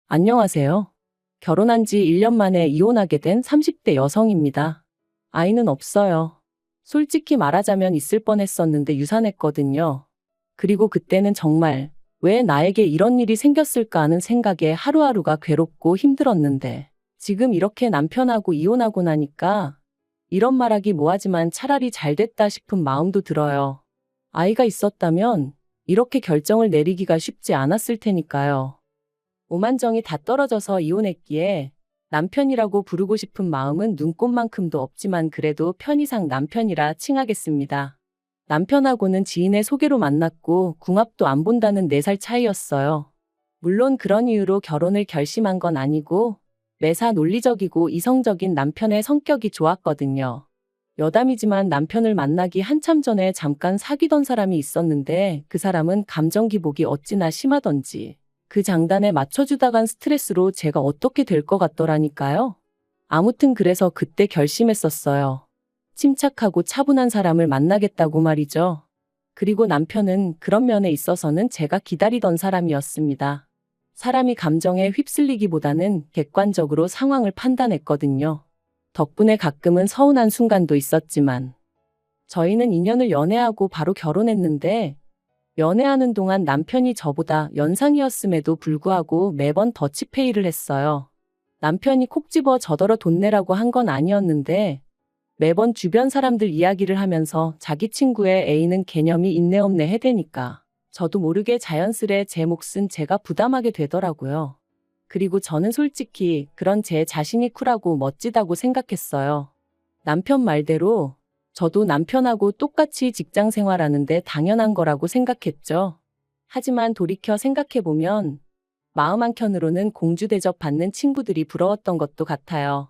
안녕하세요. 결혼한 지 1년 만에 이혼하게 된 30대 여성입니다. 아이는 없어요. 솔직히 말하자면 있을 뻔했었는데 유산했거든요. 그리고 그때는 정말 왜 나에게 이런 일이 생겼을까 하는 생각에 하루하루가 괴롭고 힘들었는데 지금 이렇게 남편하고 이혼하고 나니까 이런 말하기 뭐하지만 차라리 잘 됐다 싶은 마음도 들어요. 아이가 있었다면 이렇게 결정을 내리기가 쉽지 않았을 테니까요. 오만정이 다 떨어져서 이혼했기에 남편이라고 부르고 싶은 마음은 눈꼽만큼도 없지만 그래도 편의상 남편이라 칭하겠습니다. 남편하고는 지인의 소개로 만났고 궁합도 안 본다는 4살 차이였어요. 물론 그런 이유로 결혼을 결심한 건 아니고 매사 논리적이고 이성적인 남편의 성격이 좋았거든요. 여담이지만 남편을 만나기 한참 전에 잠깐 사귀던 사람이 있었는데 그 사람은 감정 기복이 어찌나 심하던지 그 장단에 맞춰주다간 스트레스로 제가 어떻게 될 것 같더라니까요. 아무튼 그래서 그때 결심했었어요. 침착하고 차분한 사람을 만나겠다고 말이죠. 그리고 남편은 그런 면에 있어서는 제가 기다리던 사람이었습니다. 사람이 감정에 휩쓸리기보다는 객관적으로 상황을 판단했거든요. 덕분에 가끔은 서운한 순간도 있었지만 저희는 2년을 연애하고 바로 결혼했는데 연애하는 동안 남편이 저보다 연상이었음에도 불구하고 매번 더치페이를 했어요. 남편이 콕 집어 저더러 돈 내라고 한 건 아니었는데 매번 주변 사람들 이야기를 하면서 자기 친구의 애인은 개념이 있네 없네 해대니까 저도 모르게 자연스레 제 몫은 제가 부담하게 되더라고요. 그리고 저는 솔직히 그런 제 자신이 쿨하고 멋지다고 생각했어요. 남편 말대로 저도 남편하고 똑같이 직장 생활하는데 당연한 거라고 생각했죠. 하지만 돌이켜 생각해보면 마음 한켠으로는 공주 대접 받는 친구들이 부러웠던 것도 같아요.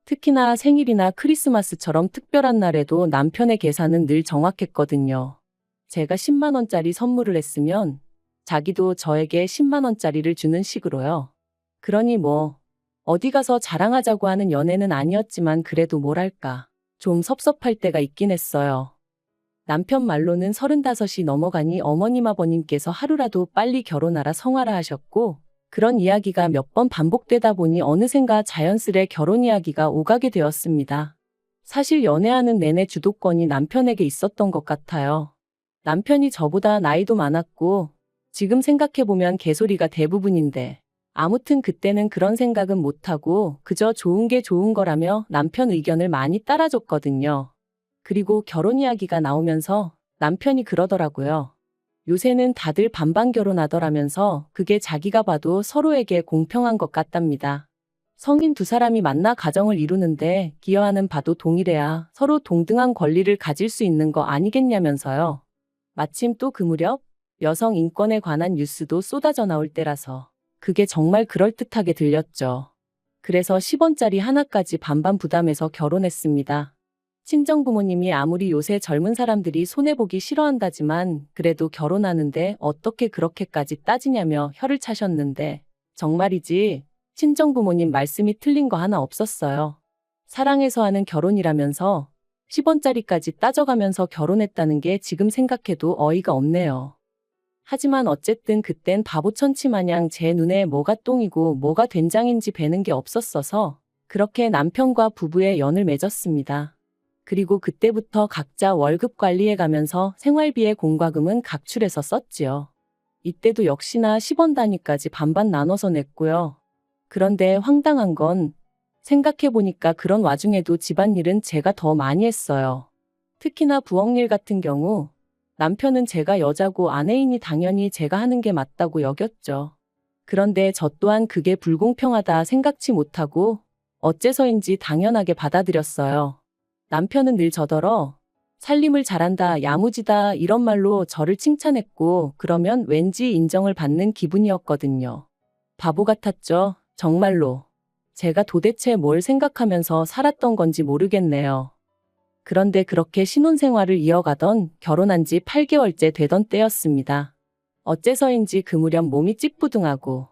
특히나 생일이나 크리스마스처럼 특별한 날에도 남편의 계산은 늘 정확했거든요. 제가 10만 원짜리 선물을 했으면 자기도 저에게 10만 원짜리를 주는 식으로요. 그러니 뭐 어디 가서 자랑하자고 하는 연애는 아니었지만 그래도 뭐랄까 좀 섭섭할 때가 있긴 했어요. 남편 말로는 35이 넘어가니 어머님 아버님께서 하루라도 빨리 결혼하라 성하라 하셨고 그런 이야기가 몇 번 반복되다 보니 어느샌가 자연스레 결혼 이야기가 오가게 되었습니다. 사실 연애하는 내내 주도권이 남편에게 있었던 것 같아요. 남편이 저보다 나이도 많았고 지금 생각해보면 개소리가 대부분인데 아무튼 그때는 그런 생각은 못하고 그저 좋은 게 좋은 거라며 남편 의견을 많이 따라줬거든요. 그리고 결혼 이야기가 나오면서 남편이 그러더라고요. 요새는 다들 반반 결혼하더라면서 그게 자기가 봐도 서로에게 공평한 것 같답니다. 성인 두 사람이 만나 가정을 이루는데 기여하는 바도 동일해야 서로 동등한 권리를 가질 수 있는 거 아니겠냐면서요. 마침 또 그 무렵 여성 인권에 관한 뉴스도 쏟아져 나올 때라서 그게 정말 그럴듯하게 들렸죠. 그래서 10원짜리 하나까지 반반 부담해서 결혼했습니다. 친정부모님이 아무리 요새 젊은 사람들이 손해보기 싫어한다지만 그래도 결혼하는데 어떻게 그렇게까지 따지냐며 혀를 차셨는데 정말이지 친정부모님 말씀이 틀린 거 하나 없었어요. 사랑해서 하는 결혼이라면서 10원짜리까지 따져가면서 결혼했다는 게 지금 생각해도 어이가 없네요. 하지만 어쨌든 그땐 바보천치 마냥 제 눈에 뭐가 똥이고 뭐가 된장인지 배는 게 없었어서 그렇게 남편과 부부의 연을 맺었습니다. 그리고 그때부터 각자 월급 관리해 가면서 생활비의 공과금은 각출해서 썼지요. 이때도 역시나 10원 단위까지 반반 나눠서 냈고요. 그런데 황당한 건 생각해보니까 그런 와중에도 집안일은 제가 더 많이 했어요. 특히나 부엌일 같은 경우 남편은 제가 여자고 아내이니 당연히 제가 하는 게 맞다고 여겼죠. 그런데 저 또한 그게 불공평하다 생각지 못하고 어째서인지 당연하게 받아들였어요. 남편은 늘 저더러 살림을 잘한다, 야무지다 이런 말로 저를 칭찬했고 그러면 왠지 인정을 받는 기분이었거든요. 바보 같았죠, 정말로. 제가 도대체 뭘 생각하면서 살았던 건지 모르겠네요. 그런데 그렇게 신혼생활을 이어가던 결혼한 지 8개월째 되던 때였습니다. 어째서인지 그 무렵 몸이 찌뿌둥하고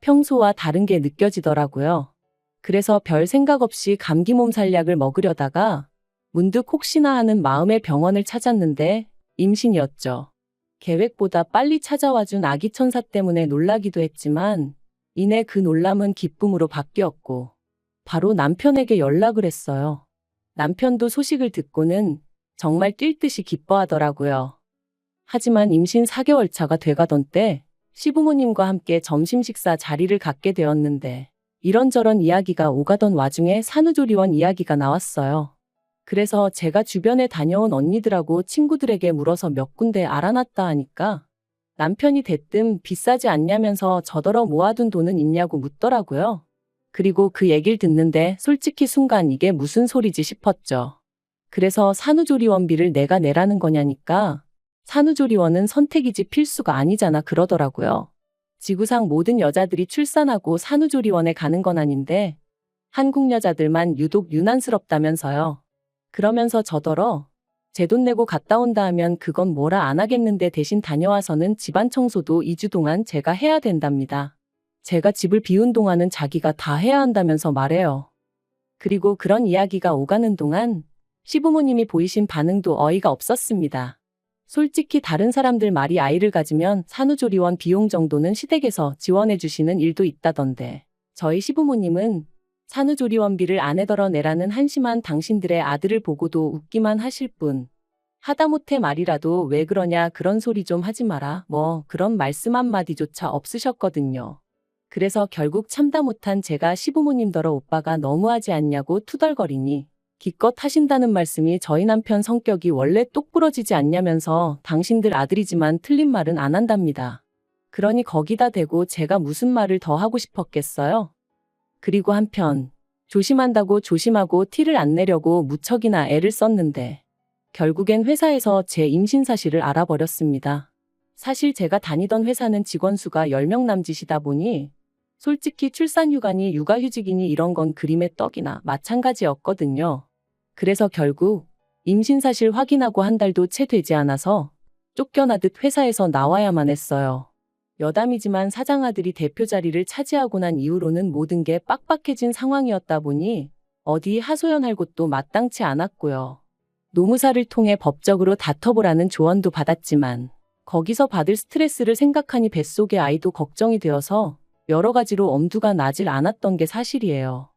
평소와 다른 게 느껴지더라고요. 그래서 별 생각 없이 감기 몸살약을 먹으려다가 문득 혹시나 하는 마음에 병원을 찾았는데 임신이었죠. 계획보다 빨리 찾아와준 아기 천사 때문에 놀라기도 했지만 이내 그 놀람은 기쁨으로 바뀌었고 바로 남편에게 연락을 했어요. 남편도 소식을 듣고는 정말 뛸 듯이 기뻐하더라고요. 하지만 임신 4개월 차가 돼가던 때 시부모님과 함께 점심 식사 자리를 갖게 되었는데 이런저런 이야기가 오가던 와중에 산후조리원 이야기가 나왔어요. 그래서 제가 주변에 다녀온 언니들하고 친구들에게 물어서 몇 군데 알아놨다 하니까 남편이 대뜸 비싸지 않냐면서 저더러 모아둔 돈은 있냐고 묻더라고요. 그리고 그 얘기를 듣는데 솔직히 순간 이게 무슨 소리지 싶었죠. 그래서 산후조리원비를 내가 내라는 거냐니까 산후조리원은 선택이지 필수가 아니잖아 그러더라고요. 지구상 모든 여자들이 출산하고 산후조리원에 가는 건 아닌데 한국 여자들만 유독 유난스럽다면서요. 그러면서 저더러 제 돈 내고 갔다 온다 하면 그건 뭐라 안 하겠는데 대신 다녀와서는 집안 청소도 2주 동안 제가 해야 된답니다. 제가 집을 비운 동안은 자기가 다 해야 한다면서 말해요. 그리고 그런 이야기가 오가는 동안 시부모님이 보이신 반응도 어이가 없었습니다. 솔직히 다른 사람들 말이 아이를 가지면 산후조리원 비용 정도는 시댁에서 지원해 주시는 일도 있다던데 저희 시부모님은 산후조리원비를 아내더러 내라는 한심한 당신들의 아들을 보고도 웃기만 하실 뿐 하다못해 말이라도 왜 그러냐 그런 소리 좀 하지 마라 뭐 그런 말씀 한마디조차 없으셨거든요. 그래서 결국 참다 못한 제가 시부모님더러 오빠가 너무하지 않냐고 투덜거리니 기껏 하신다는 말씀이 저희 남편 성격이 원래 똑부러지지 않냐면서 당신들 아들이지만 틀린 말은 안 한답니다. 그러니 거기다 대고 제가 무슨 말을 더 하고 싶었겠어요? 그리고 한편 조심한다고 조심하고 티를 안 내려고 무척이나 애를 썼는데 결국엔 회사에서 제 임신 사실을 알아버렸습니다. 사실 제가 다니던 회사는 직원 수가 10명 남짓이다 보니 솔직히 출산휴가니 육아휴직이니 이런 건 그림의 떡이나 마찬가지였거든요. 그래서 결국 임신 사실 확인하고 한 달도 채 되지 않아서 쫓겨나듯 회사에서 나와야만 했어요. 여담이지만 사장아들이 대표 자리를 차지하고 난 이후로는 모든 게 빡빡해진 상황이었다 보니 어디 하소연할 곳도 마땅치 않았고요. 노무사를 통해 법적으로 다퉈보라는 조언도 받았지만 거기서 받을 스트레스를 생각하니 뱃속의 아이도 걱정이 되어서 여러 가지로 엄두가 나질 않았던 게 사실이에요.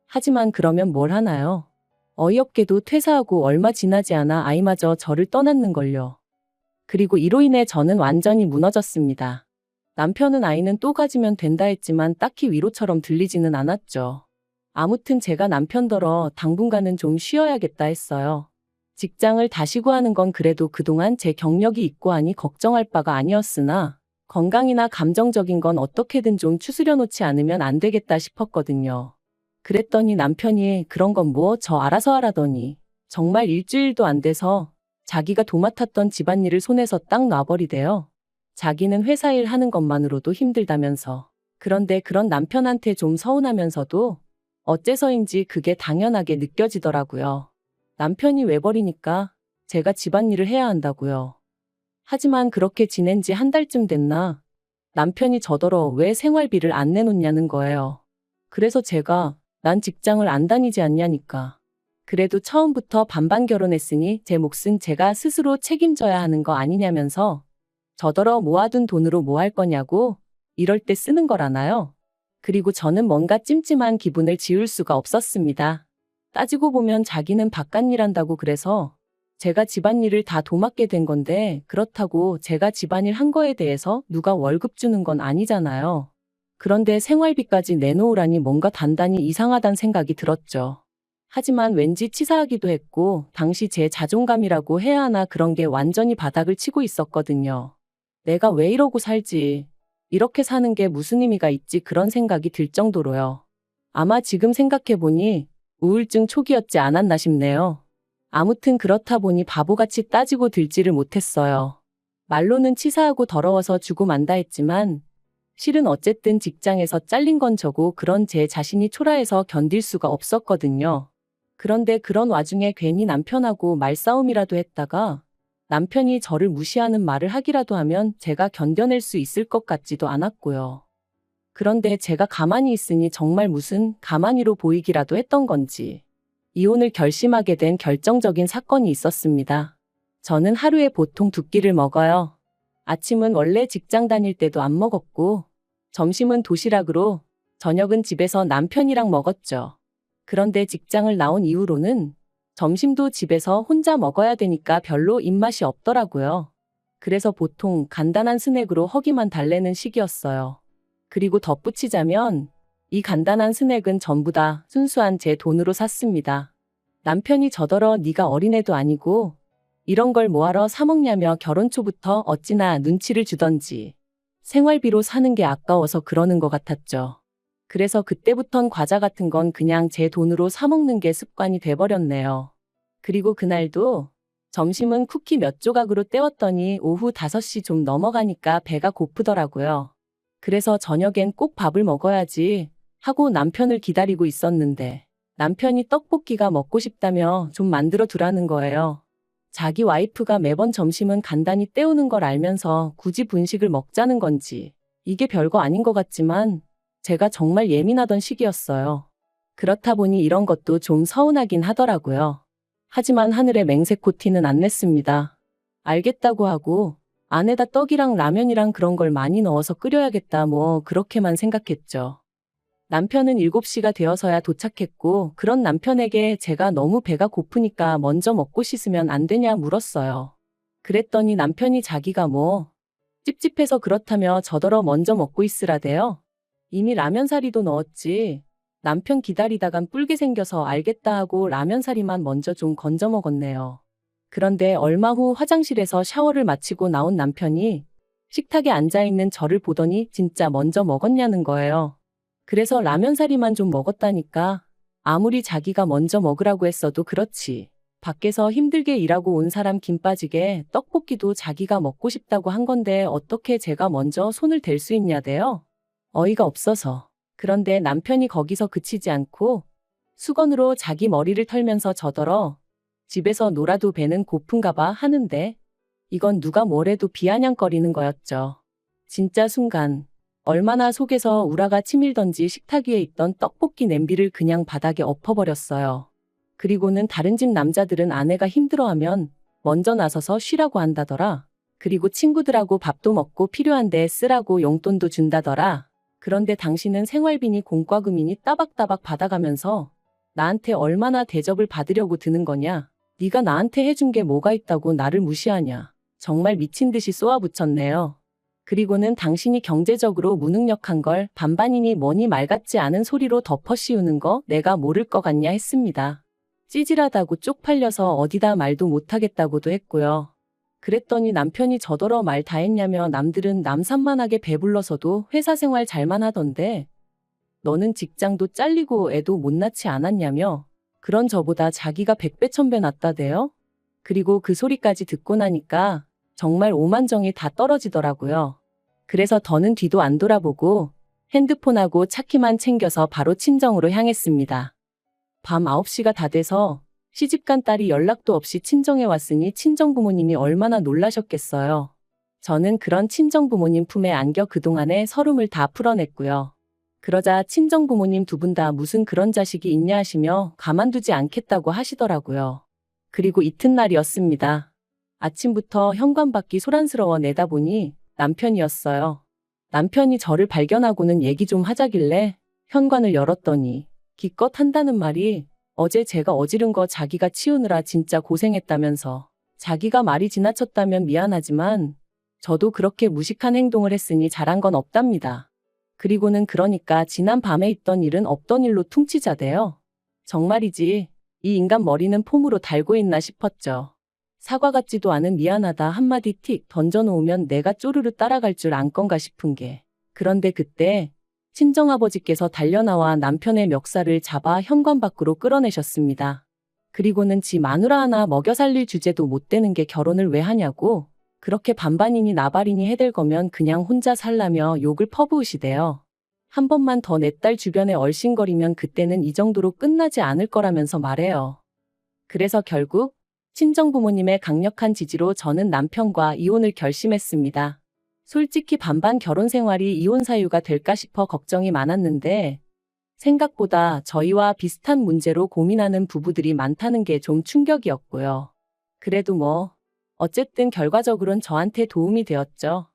하지만 그러면 뭘 하나요? 어이없게도 퇴사하고 얼마 지나지 않아 아이마저 저를 떠났는걸요. 그리고 이로 인해 저는 완전히 무너졌습니다. 남편은 아이는 또 가지면 된다 했지만 딱히 위로처럼 들리지는 않았죠. 아무튼 제가 남편더러 당분간은 좀 쉬어야겠다 했어요. 직장을 다시 구하는 건 그래도 그동안 제 경력이 있고 하니 걱정할 바가 아니었으나 건강이나 감정적인 건 어떻게든 좀 추스려 놓지 않으면 안 되겠다 싶었거든요. 그랬더니 남편이 그런 건 뭐 저 알아서 하라더니 정말 일주일도 안 돼서 자기가 도맡았던 집안일을 손에서 딱 놔버리대요. 자기는 회사 일 하는 것만으로도 힘들다면서. 그런데 그런 남편한테 좀 서운하면서도 어째서인지 그게 당연하게 느껴지더라고요. 남편이 외버리니까 제가 집안일을 해야 한다고요. 하지만 그렇게 지낸 지 한 달쯤 됐나 남편이 저더러 왜 생활비를 안 내놓냐는 거예요. 그래서 제가 난 직장을 안 다니지 않냐니까. 그래도 처음부터 반반 결혼했으니 제 몫은 제가 스스로 책임져야 하는 거 아니냐면서 저더러 모아둔 돈으로 뭐 할 거냐고 이럴 때 쓰는 거라나요? 그리고 저는 뭔가 찜찜한 기분을 지울 수가 없었습니다. 따지고 보면 자기는 바깥일 한다고 그래서 제가 집안일을 다 도맡게 된 건데 그렇다고 제가 집안일 한 거에 대해서 누가 월급 주는 건 아니잖아요. 그런데 생활비까지 내놓으라니 뭔가 단단히 이상하단 생각이 들었죠. 하지만 왠지 치사하기도 했고 당시 제 자존감이라고 해야 하나 그런 게 완전히 바닥을 치고 있었거든요. 내가 왜 이러고 살지? 이렇게 사는 게 무슨 의미가 있지? 그런 생각이 들 정도로요. 아마 지금 생각해보니 우울증 초기였지 않았나 싶네요. 아무튼 그렇다 보니 바보같이 따지고 들지를 못했어요. 말로는 치사하고 더러워서 주고 만다 했지만 실은 어쨌든 직장에서 잘린 건 저고 그런 제 자신이 초라해서 견딜 수가 없었거든요. 그런데 그런 와중에 괜히 남편하고 말싸움이라도 했다가 남편이 저를 무시하는 말을 하기라도 하면 제가 견뎌낼 수 있을 것 같지도 않았고요. 그런데 제가 가만히 있으니 정말 무슨 가만히로 보이기라도 했던 건지 이혼을 결심하게 된 결정적인 사건이 있었습니다. 저는 하루에 보통 2끼를 먹어요. 아침은 원래 직장 다닐 때도 안 먹었고 점심은 도시락으로, 저녁은 집에서 남편이랑 먹었죠. 그런데 직장을 나온 이후로는 점심도 집에서 혼자 먹어야 되니까 별로 입맛이 없더라고요. 그래서 보통 간단한 스낵으로 허기만 달래는 시기였어요. 그리고 덧붙이자면 이 간단한 스낵은 전부 다 순수한 제 돈으로 샀습니다. 남편이 저더러 네가 어린애도 아니고 이런 걸 뭐하러 사 먹냐며 결혼 초부터 어찌나 눈치를 주던지 생활비로 사는 게 아까워서 그러는 것 같았죠. 그래서 그때부턴 과자 같은 건 그냥 제 돈으로 사 먹는 게 습관이 돼버렸네요. 그리고 그날도 점심은 쿠키 몇 조각으로 때웠더니 오후 5시 좀 넘어가니까 배가 고프더라고요. 그래서 저녁엔 꼭 밥을 먹어야지 하고 남편을 기다리고 있었는데 남편이 떡볶이가 먹고 싶다며 좀 만들어 두라는 거예요. 자기 와이프가 매번 점심은 간단히 때우는 걸 알면서 굳이 분식을 먹자는 건지 이게 별거 아닌 것 같지만 제가 정말 예민하던 시기였어요. 그렇다 보니 이런 것도 좀 서운하긴 하더라고요. 하지만 하늘에 맹세코 티는 안 냈습니다. 알겠다고 하고 안에다 떡이랑 라면이랑 그런 걸 많이 넣어서 끓여야겠다 뭐 그렇게만 생각했죠. 남편은 7시가 되어서야 도착했고 그런 남편에게 제가 너무 배가 고프니까 먼저 먹고 씻으면 안 되냐 물었어요. 그랬더니 남편이 자기가 뭐 찝찝해서 그렇다며 저더러 먼저 먹고 있으라대요. 이미 라면 사리도 넣었지. 남편 기다리다간 뿔게 생겨서 알겠다 하고 라면 사리만 먼저 좀 건져 먹었네요. 그런데 얼마 후 화장실에서 샤워를 마치고 나온 남편이 식탁에 앉아있는 저를 보더니 진짜 먼저 먹었냐는 거예요. 그래서 라면 사리만 좀 먹었다니까. 아무리 자기가 먼저 먹으라고 했어도 그렇지. 밖에서 힘들게 일하고 온 사람 김 빠지게 떡볶이도 자기가 먹고 싶다고 한 건데 어떻게 제가 먼저 손을 댈 수 있냐대요. 어이가 없어서. 그런데 남편이 거기서 그치지 않고 수건으로 자기 머리를 털면서 저더러 집에서 놀아도 배는 고픈가 봐 하는데 이건 누가 뭐래도 비아냥거리는 거였죠. 진짜 순간 얼마나 속에서 우라가 치밀던지 식탁 위에 있던 떡볶이 냄비를 그냥 바닥에 엎어버렸어요. 그리고는 다른 집 남자들은 아내가 힘들어하면 먼저 나서서 쉬라고 한다더라. 그리고 친구들하고 밥도 먹고 필요한데 쓰라고 용돈도 준다더라. 그런데 당신은 생활비니 공과금이니 따박따박 받아가면서 나한테 얼마나 대접을 받으려고 드는 거냐? 네가 나한테 해준 게 뭐가 있다고 나를 무시하냐? 정말 미친 듯이 쏘아붙였네요. 그리고는 당신이 경제적으로 무능력한 걸 반반이니 뭐니 말 같지 않은 소리로 덮어씌우는 거 내가 모를 것 같냐 했습니다. 찌질하다고 쪽팔려서 어디다 말도 못하겠다고도 했고요. 그랬더니 남편이 저더러 말 다 했냐며 남들은 남산만하게 배불러서도 회사 생활 잘만 하던데 너는 직장도 잘리고 애도 못 낳지 않았냐며 그런 저보다 자기가 100배 1000배 낫다대요? 그리고 그 소리까지 듣고 나니까 정말 오만정이 다 떨어지더라고요. 그래서 더는 뒤도 안 돌아보고 핸드폰하고 차키만 챙겨서 바로 친정으로 향했습니다. 밤 9시가 다 돼서 시집간 딸이 연락도 없이 친정에 왔으니 친정 부모님이 얼마나 놀라셨겠어요. 저는 그런 친정 부모님 품에 안겨 그동안의 서름을 다 풀어냈고요. 그러자 친정 부모님 두 분 다 무슨 그런 자식이 있냐 하시며 가만두지 않겠다고 하시더라고요. 그리고 이튿날이었습니다. 아침부터 현관밖이 소란스러워 내다보니 남편이었어요. 남편이 저를 발견하고는 얘기 좀 하자길래 현관을 열었더니 기껏 한다는 말이 어제 제가 어지른 거 자기가 치우느라 진짜 고생했다면서 자기가 말이 지나쳤다면 미안하지만 저도 그렇게 무식한 행동을 했으니 잘한 건 없답니다. 그리고는 그러니까 지난 밤에 있던 일은 없던 일로 퉁치자대요. 정말이지 이 인간 머리는 폼으로 달고 있나 싶었죠. 사과 같지도 않은 미안하다 한마디 틱 던져놓으면 내가 쪼르르 따라갈 줄 안 건가 싶은 게. 그런데 그때 친정아버지께서 달려나와 남편의 멱살을 잡아 현관 밖으로 끌어내셨습니다. 그리고는 지 마누라 하나 먹여 살릴 주제도 못 되는 게 결혼을 왜 하냐고 그렇게 반반이니 나발이니 해댈 거면 그냥 혼자 살라며 욕을 퍼부으시대요. 한 번만 더 내 딸 주변에 얼씬거리면 그때는 이 정도로 끝나지 않을 거라면서 말해요. 그래서 결국 친정부모님의 강력한 지지로 저는 남편과 이혼을 결심했습니다. 솔직히 반반 결혼 생활이 이혼 사유가 될까 싶어 걱정이 많았는데 생각보다 저희와 비슷한 문제로 고민하는 부부들이 많다는 게 좀 충격이었고요. 그래도 뭐 어쨌든 결과적으론 저한테 도움이 되었죠.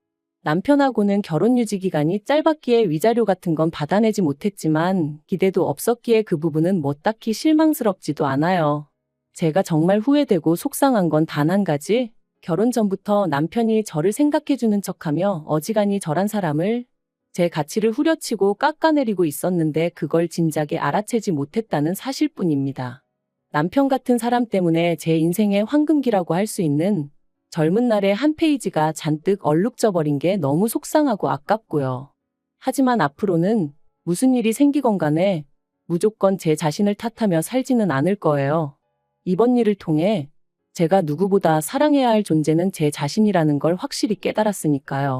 남편하고는 결혼 유지 기간이 짧았기에 위자료 같은 건 받아내지 못했지만 기대도 없었기에 그 부분은 뭐 딱히 실망스럽지도 않아요. 제가 정말 후회되고 속상한 건 단 한 가지, 결혼 전부터 남편이 저를 생각해주는 척하며 어지간히 저란 사람을 제 가치를 후려치고 깎아내리고 있었는데 그걸 진작에 알아채지 못했다는 사실뿐입니다. 남편 같은 사람 때문에 제 인생의 황금기라고 할 수 있는 젊은 날의 한 페이지가 잔뜩 얼룩져 버린 게 너무 속상하고 아깝고요. 하지만 앞으로는 무슨 일이 생기건 간에 무조건 제 자신을 탓하며 살지는 않을 거예요. 이번 일을 통해 제가 누구보다 사랑해야 할 존재는 제 자신이라는 걸 확실히 깨달았으니까요.